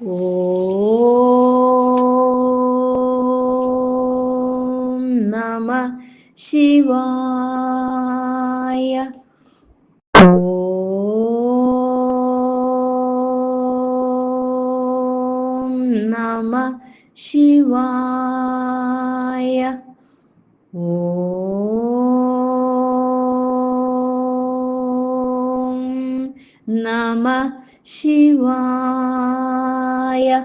ഓം നമ ശിവായ. ഓം നമ ശിവായ. ഓം നമ ശിവായ.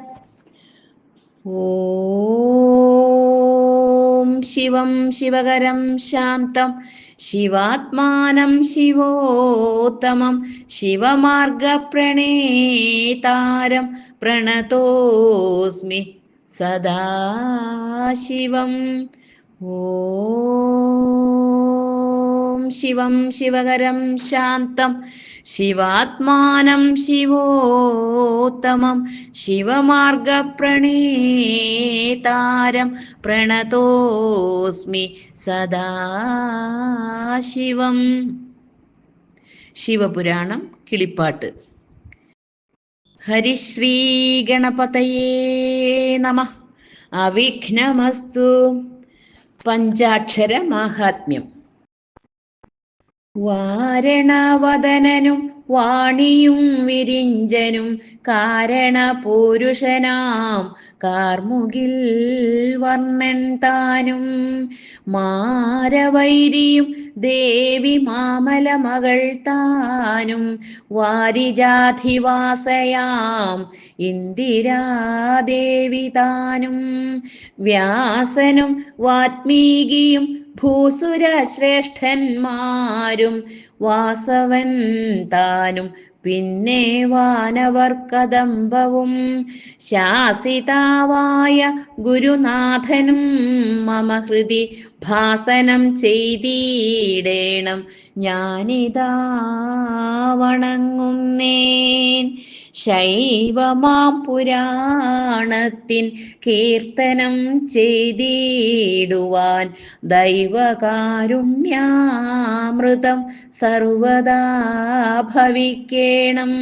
ഓം ശിവം ശിവകരം ശാന്തം ശിവാത്മാനം ശിവോത്തമം ശിവമാർഗപ്രണേതാരം പ്രണതോസ്മി സദാശിവം. ഓം ശിവം ശിവകരം ശാന്തം ശിവാത്മാനം ശിവോത്തമം ശിവമാർഗപ്രണേതാരം പ്രണതോസ്മി സദാശിവം. ശിവപുരാണം കിളിപ്പാട്ട്. ഹരിശ്രീ ഗണപതയേ നമഃ. അവിഘ്നമസ്തു. പഞ്ചാക്ഷര മാഹാത്മ്യം. വാരണവദനനും വാണിയും വിരിഞ്ചനും കാരണപുരുഷനാം കാർമുകിൽ വർണ്ണൻ താനും മാരവൈരിയും ദേവി മാമല മകൾ താനും വാരിജാധിവാസയാം ഇന്ദിരാദേവി താനും വ്യാസനും വാത്മീകിയും ഭൂസുര ശ്രേഷ്ഠന്മാരും വാസവൻ താനും പിന്നെ വാനവർ കദംബവും ശാസിതാവായ ഗുരുനാഥനും മമ ഹൃദി ഭാസനം ചെയ്തിടേണം ഞാനിതാ വണങ്ങുന്നേൻ. ശൈവമാം പുരാണത്തിൻ കീർത്തനം ചെയ്തിടുവാൻ ദൈവകാരുണ്യാമൃതം സർവദാ ഭവിക്കേണം.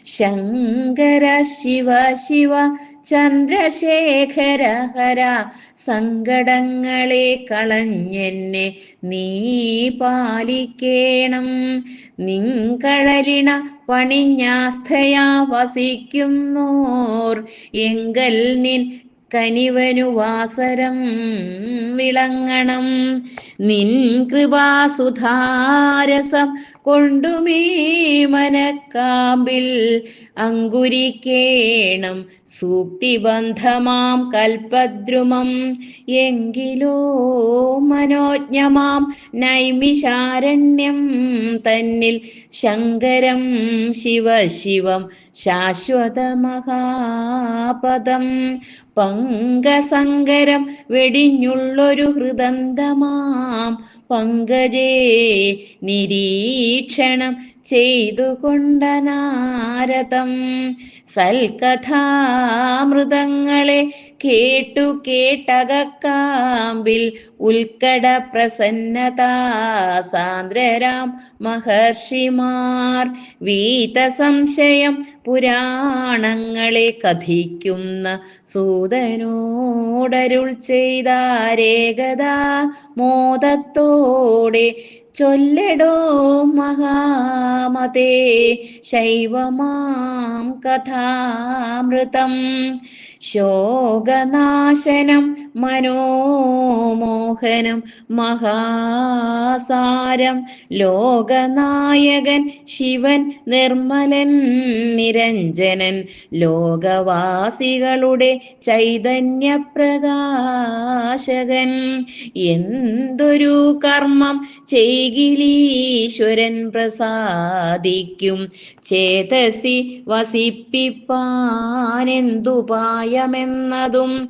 ശങ്കര ശിവ ശിവ ചന്ദ്രശേഖര ഹര സങ്കടങ്ങളെ കളഞ്ഞെന്നെ നീ പാലിക്കേണം. നിൻകഴലിണ പണിഞ്ഞാസ്ഥയാ വസിക്കുന്നോർ എങ്കൽ നിൻ കനിവനു വാസരം വിളങ്ങണം. നിൻ കൃപാസുധാരസം കൊണ്ടുമേ മനക്കാമ്പിൽ അങ്കുരിക്കേണം സൂക്തിബന്ധമാം കൽപദ്രുമം. എങ്കിലോ മനോജ്ഞമാം നൈമിഷാരണ്യം തന്നിൽ ശങ്കരം ശിവശിവം ശാശ്വതമഹാപദം പങ്കസങ്കരം വെടിഞ്ഞുള്ളൊരു ഹൃദന്തമാം പങ്കജേ നിരീക്ഷണം ചെയ്തുകൊണ്ട നാരദം സൽകഥാമൃതങ്ങളെ കേട്ടു കേട്ടകക്കാമ്പിൽ ഉൽക്കട പ്രസന്നതാ സാന്ദ്രരാം മഹർഷിമാർ വീതസംശയം പുരാണങ്ങളെ കഥിക്കുന്ന സൂതനോടരുൾ ചെയ്താരേകദാ മോദത്തോടെ ചൊല്ലടോ മഹാമതേ ശൈവമാം കഥാമൃതം. ശോകനാശനം മനോമോഹനം മഹാസാരം ലോകനായകൻ ശിവൻ നിർമ്മലൻ നിരഞ്ജനൻ ലോകവാസികളുടെ ചൈതന്യപ്രകാശകൻ. എന്തൊരു കർമ്മം ചെയ്കിലീശ്വരൻ പ്രസാദിക്കും ചേതസി വസിപ്പിപ്പാനെന്തുപായമെന്നതും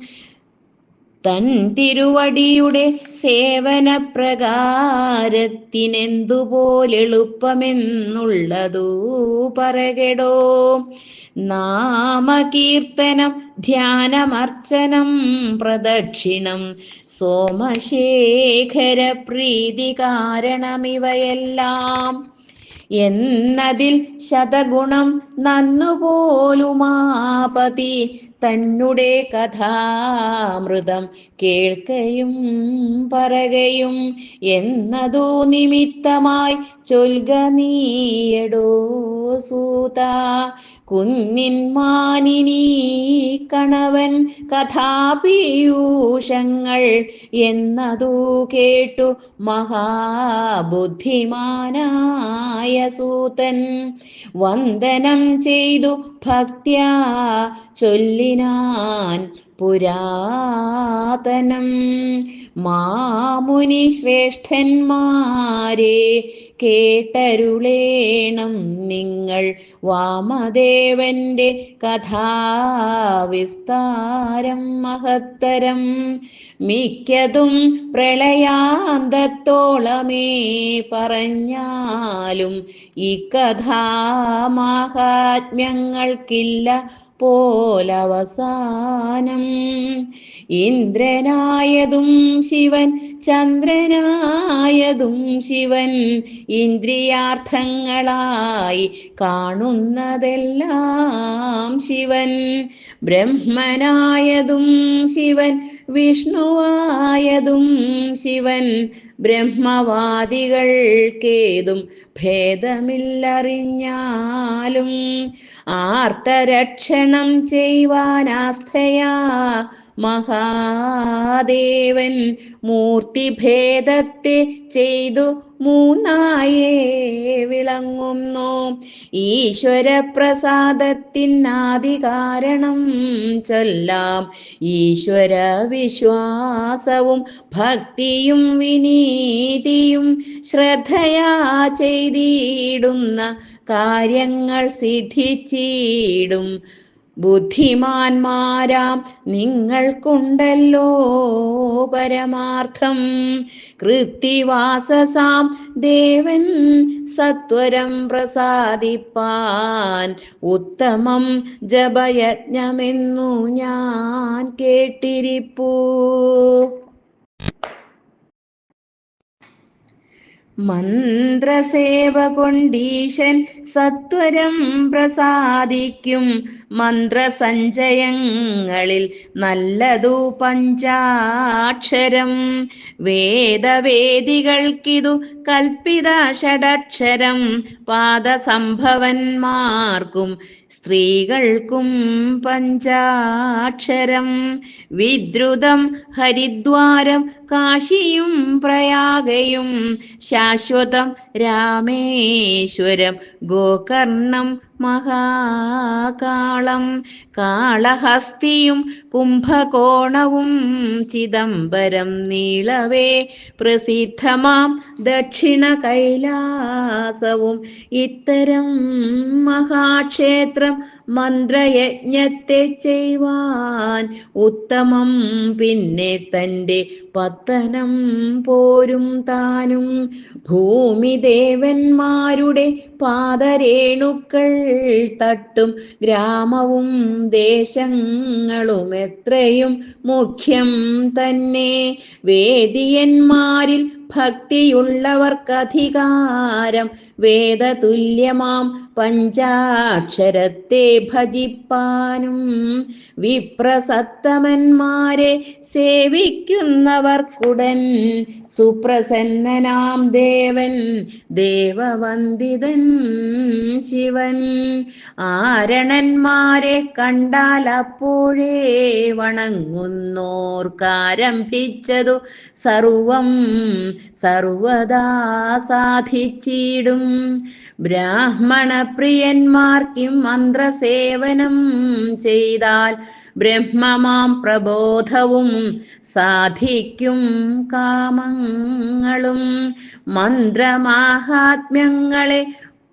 തൻ തിരുവടിയുടെ സേവന പ്രകാരത്തിനെന്തുപോലെളുപ്പമെന്നുള്ളതു പറകെടോ. നാമകീർത്തനം ധ്യാനമർച്ചനം പ്രദക്ഷിണം സോമശേഖര പ്രീതി കാരണമിവയെല്ലാം എന്നതിൽ ശതഗുണം നന്നുപോലുമാ ഉമാപതി തന്നെ കഥാമൃതം കേൾക്കയും പറകയും എന്നതു നിമിത്തമായി ചൊൽക നീയടോ സൂത. കുന്നിന്മാനിനീ കണവൻ കഥാപീയൂഷങ്ങൾ എന്നതു കേട്ടു മഹാബുദ്ധിമാനായ സൂതൻ വന്ദനം ചെയ്തു ഭക്ത്യാ ചൊല്ലിനാൻ പുരാതനം. മാമുനി ശ്രേഷ്ഠന്മാരെ കേട്ടരുളേണം നിങ്ങൾ വാമദേവന്റെ കഥാവിസ്താരം മഹത്തരം. മിക്കതും പ്രളയാന്തത്തോളമേ പറഞ്ഞാലും ഈ കഥാമാഹാത്മ്യങ്ങൾക്കില്ല പോലവസാനം. ഇന്ദ്രനായതും ശിവൻ, ചന്ദ്രനായതും ശിവൻ, ഇന്ദ്രിയാർത്ഥങ്ങളായി കാണുന്നതെല്ലാം ശിവൻ. ബ്രഹ്മനായതും ശിവൻ, വിഷ്ണുവായതും ശിവൻ. ബ്രഹ്മവാദികൾക്കേതും ഭേദമില്ലറിഞ്ഞാലും ആർത്തരക്ഷണം ചെയ്യുവാനാസ്ഥയാ മഹാദേവൻ മൂർത്തിഭേദത്തെ ചെയ്തു മൂന്നായേ വിളങ്ങുന്നു. ഈശ്വരപ്രസാദത്തിനാദി കാരണം ചൊല്ലാം ഈശ്വര വിശ്വാസവും ഭക്തിയും വിനീതിയും ശ്രദ്ധയാ ചെയ്തിടുന്ന കാര്യങ്ങൾ സിദ്ധിച്ചിടും. ബുദ്ധിമാന്മാരാം നിങ്ങൾക്കുണ്ടല്ലോ പരമാർത്ഥം. കൃത്തിവാസസാം ദേവൻ സത്വരം പ്രസാദിപ്പാൻ ഉത്തമം ജപയജ്ഞമെന്നു ഞാൻ കേട്ടിരിപ്പൂ. മന്ത്രസേവ കൊണ്ടീശൻ സത്വരം പ്രസാദിക്കും. മന്ത്രസഞ്ചയങ്ങളിൽ നല്ലതു പഞ്ചാക്ഷരം. വേദവേദികൾക്കിതു കൽപ്പിത ഷഡക്ഷരം. പാദസംഭവന്മാർക്കും സ്ത്രീകൾക്കും പഞ്ചാക്ഷരം. വിദ്രുതം ഹരിദ്വാരം കാശിയും പ്രയാഗയും. ശാശ്വതം രാമേശ്വരം ഗോകർണം മഹാകാളം. കാളഹസ്തിയും കുംഭകോണവും ചിദംബരം നീളവേ പ്രസിദ്ധമാം ദക്ഷിണ കൈലാസവും. ഇത്തരം മഹാക്ഷേത്രം മന്ത്രയജ്ഞത്തെ ചെയ്യുവാൻ ഉത്തമം. പിന്നെ തൻ്റെ പത്തനം പോരും താനും. ഭൂമിദേവന്മാരുടെ പാദരേണുക്കൾ തട്ടും ഗ്രാമവും ദേശങ്ങളും എത്രയും മുഖ്യം തന്നെ. വേദിയന്മാരിൽ ഭക്തിയുള്ളവർക്കധികാരം വേദതുല്യമാം പഞ്ചാക്ഷരത്തെ ഭജിപ്പാനും. വിപ്രസത്തമന്മാരെ സേവിക്കുന്നവർക്കുടൻ സുപ്രസന്നനാം ദേവൻ ദേവവന്ദിതൻ ശിവൻ. ആരണന്മാരെ കണ്ടാൽ അപ്പോഴേ വണങ്ങുന്നോർക്കാരംഭിച്ചതു സർവം സർവദാ സാധിച്ചിടും. ബ്രാഹ്മണപ്രിയന്മാർക്കും മന്ത്രസേവനം ചെയ്താൽ ബ്രഹ്മമാം പ്രബോധവും സാധിക്കും കാമങ്ങളും. മന്ത്രമാഹാത്മ്യങ്ങളെ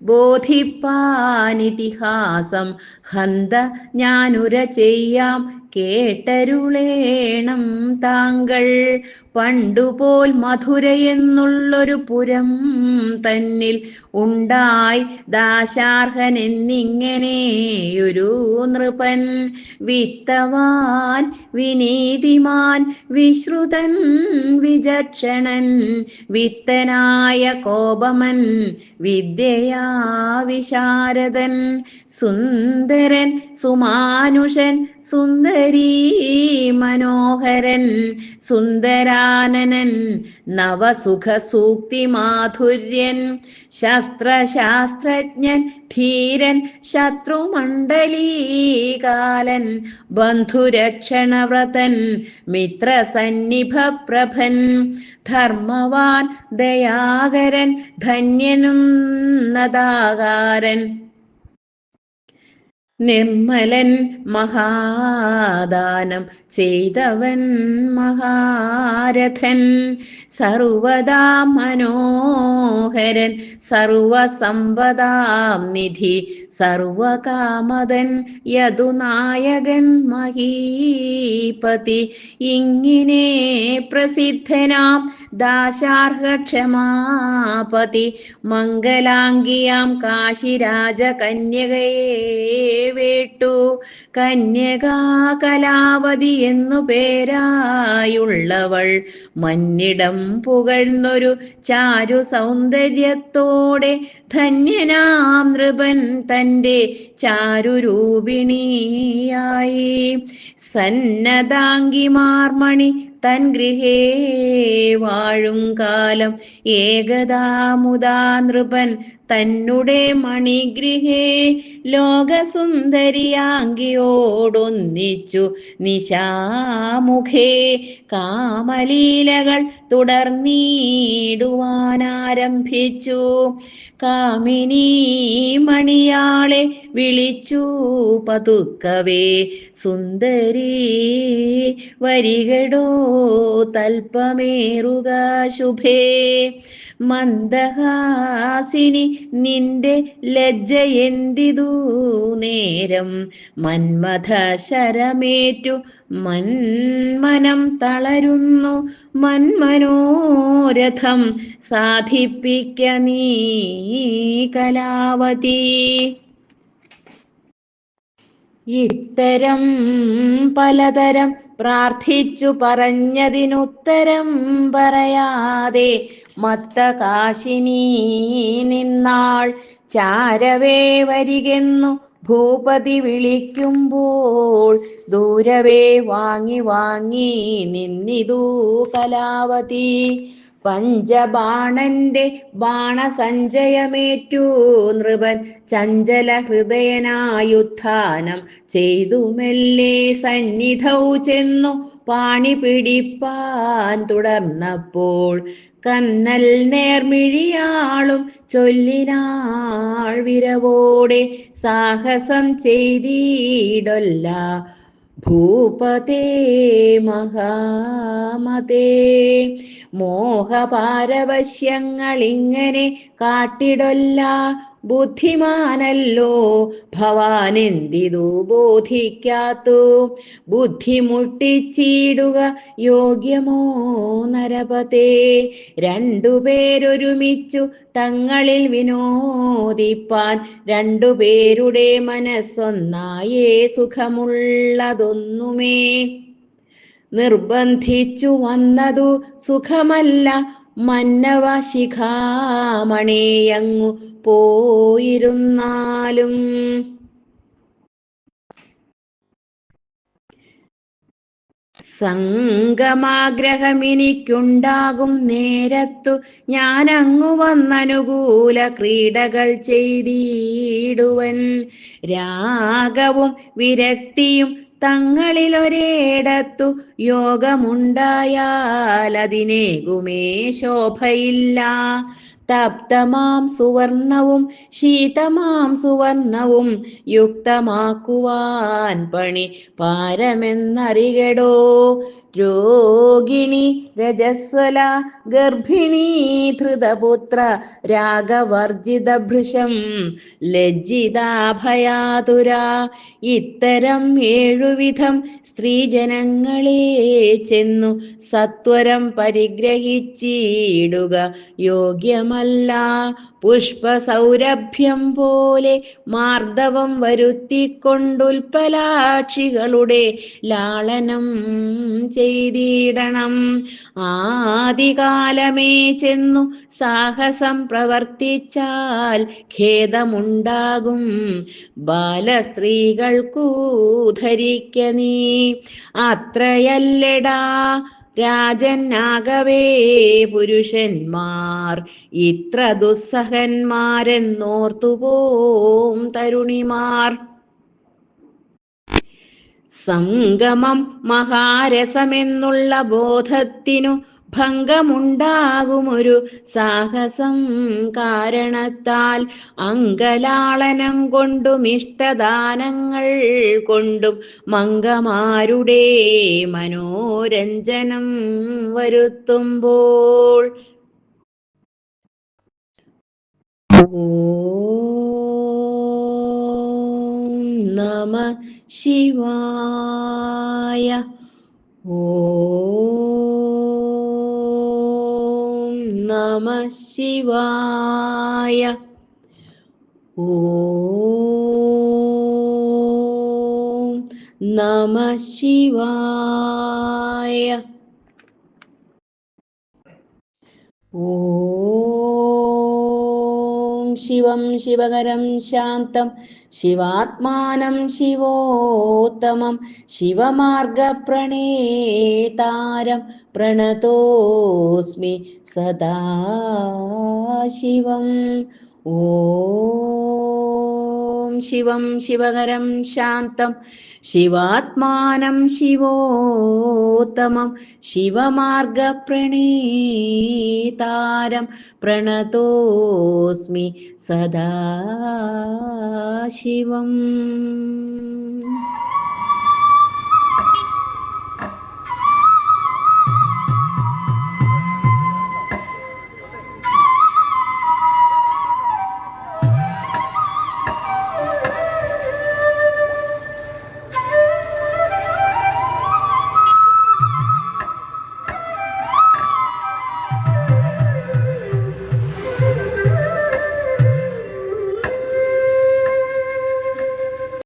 ബോധിപ്പാനിതിഹാസം ഹന്ത ഞാനുര ചെയ്യാം കേട്ടരുളേണം താങ്കൾ. പണ്ടുപോൽ മധുര എന്നുള്ളൊരു പുരം തന്നിൽ ഉണ്ടായി ദാശാർഹൻ എന്നിങ്ങനെയൊരു നൃപൻ. വിത്തവാൻ വിനീതിമാൻ വിശ്രുതൻ വിചക്ഷണൻ. വിത്തനായ കോപമൻ വിദ്യയാ വിശാരദൻ. സുന്ദര സുന്ദരൻ സുമാനുഷൻ സുന്ദരീ മനോഹരൻ സുന്ദരാനനൻ നവസുഖ സൂക്തി മാധുര്യൻ ശാസ്ത്രജ്ഞൻ ധീരൻ ശത്രുമണ്ഡലീകാലൻ ബന്ധുരക്ഷണവ്രതൻ മിത്രസന്നിഭപ്രഭൻ ധർമ്മവാൻ ദയാകരൻ ധന്യനും നദാകാരൻ നിർമ്മലൻ മഹാദാനം ചെയ്തവൻ മഹാരഥൻ സർവദാ മനോഹരൻ സർവസമ്പദാം നിധി സർവകാമദൻ യദുനായകൻ മഹീപതി ഇങ്ങിനെ പ്രസിദ്ധനാം ദാശാർഹക്ഷമാപതി മംഗലാംഗിയാം കാശിരാജ കന്യകയെ വേട്ടു കന്യകാ കലാവതി എന്നു പേരായുള്ളവൾ മന്നിടം പുകഴ്ന്നൊരു ചാരു സൗന്ദര്യത്തോടെ ധന്യനാം നൃപൻ തൻ്റെ ചാരുരൂപിണിയായി സന്നദാംഗിമാർമണി തൻ ഗൃഹേ വാഴും കാലം ഏകദാമുദാ നൃപൻ തന്നുടെ മണിഗൃഹേ ലോകസുന്ദരിയാംഗിയോടൊന്നിച്ചു നിശാമുഖേ കാമലീലകൾ തുടർന്നിടുവാനാരംഭിച്ചു കാമിനി മണിയാളെ വിളിച്ചു പതുക്കവേ സുന്ദരീ വരികടോ തൽപ്പമേറുക ശുഭേ മന്ദഹാസിനി നിന്റെ ലജ്ജ എന്തിതു നേരം മന്മഥ ശരമേറ്റു മന്മനം തളരുന്നു മന്മനോരഥം സാധിപ്പിക്ക നീ കലാവതി ഇത്തരം പലതരം പ്രാർത്ഥിച്ചു പറഞ്ഞതിനുത്തരം പറയാതെ മത്തകാശിനി നിന്നാൾ ചാരവേ വരികെന്നു ഭൂപതി വിളിക്കുമ്പോൾ ദൂരവേ വാങ്ങി നിന്നിതു കലാവതി പഞ്ചബാണന്റെ ബാണസഞ്ചയമേറ്റു നൃപൻ ചഞ്ചല ഹൃദയനായുത്ഥാനം ചെയ്തു മെല്ലെ സന്നിധൗ ചെന്നു പാണി പിടിപ്പാൻ തുടർന്നപ്പോൾ കന്നൽ നേർമിഴിയാളും ചൊല്ലിനാൾ വിരവോടെ സാഹസം ചെയ്തിടൊല്ല ഭൂപതേ മഹാമതേ മോഹപാരവശ്യങ്ങളിങ്ങനെ കാട്ടിടൊല്ല ബുദ്ധിമാനല്ലോ ഭവാനെന്തിതു ബോധിക്കാത്തു ബുദ്ധി മുട്ടിച്ചിടുക യോഗ്യമോ നരപതേ രണ്ടുപേരൊരുമിച്ചു തങ്ങളിൽ വിനോദിപ്പാൻ രണ്ടുപേരുടെ മനസ്സൊന്നായേ സുഖമുള്ളതൊന്നുമേ നിർബന്ധിച്ചു വന്നതു സുഖമല്ല മന്നവ ശിഖാമണിയങ്ങു പോയിരുന്നാലും സംഗമാഗ്രഹമെനിക്കുണ്ടാകും നേരത്തു ഞാനങ്ങു വന്നനുകൂല ക്രീഡകൾ ചെയ്തിടുവൻ രാഗവും വിരക്തിയും തങ്ങളിലൊരിടത്തു യോഗമുണ്ടായാൽ അതിനേകുമേ ശോഭയില്ല തപ്തമാം സുവർണവും ശീതമാം സുവർണവും യുക്തമാക്കുവാൻ പണി പാരമെന്നറികടോ രോഗിണി രജസ്വല ഗർഭിണീ ധൃതപുത്ര രാഗവർജിത ഭൃശം ലജ്ജിതാഭയാതുര ഇത്തരം ഏഴുവിധം സ്ത്രീജനങ്ങളെ ചെന്നു സത്വരം പരിഗ്രഹിച്ചിടുക യോഗ്യമല്ല പുഷ്പസൗരഭ്യം പോലെ മാർദ്ദവം വരുത്തിക്കൊണ്ടുൽപ്പലാക്ഷികളുടെ ലാളനം ചെയ്തിടണം. ആദികാലമേ ചെന്നു സാഹസം പ്രവർത്തിച്ചാൽ ഖേദമുണ്ടാകും ബാലസ്ത്രീകൾക്കു ധരിക്ക നീ. അത്രയല്ലടാ രാജനാകവേ പുരുഷന്മാർ ഇത്ര ദുസ്സഹന്മാരെന്നോർത്തുപോം തരുണിമാർ. സംഗമം മഹാരസമെന്നുള്ള ബോധത്തിനു ഭംഗമുണ്ടാകുമൊരു സാഹസം കാരണത്താൽ അങ്കലാളനം കൊണ്ടും ഇഷ്ടദാനങ്ങൾ കൊണ്ടും മംഗമാരുടെ മനോരഞ്ജനം വരുത്തുമ്പോൾ. ഓം നമഃ ശിവായ. ഓം നമഃ ശിവായ. ഓം നമഃ ശിവായ. ഓം ശിവം ശിവകരം ശാന്തം ശിവാത്മാനം ശിവോത്തമം ശിവമാർഗപ്രണേതാരം പ്രണതോസ്മി സദാശിവം. ഓം ശിവം ശിവകരം ശാന്തം ശിവാത്മാനം ശിവോത്തമം ശിവമാർഗപ്രണേതാരം പ്രണതോസ്മി സദാശിവം.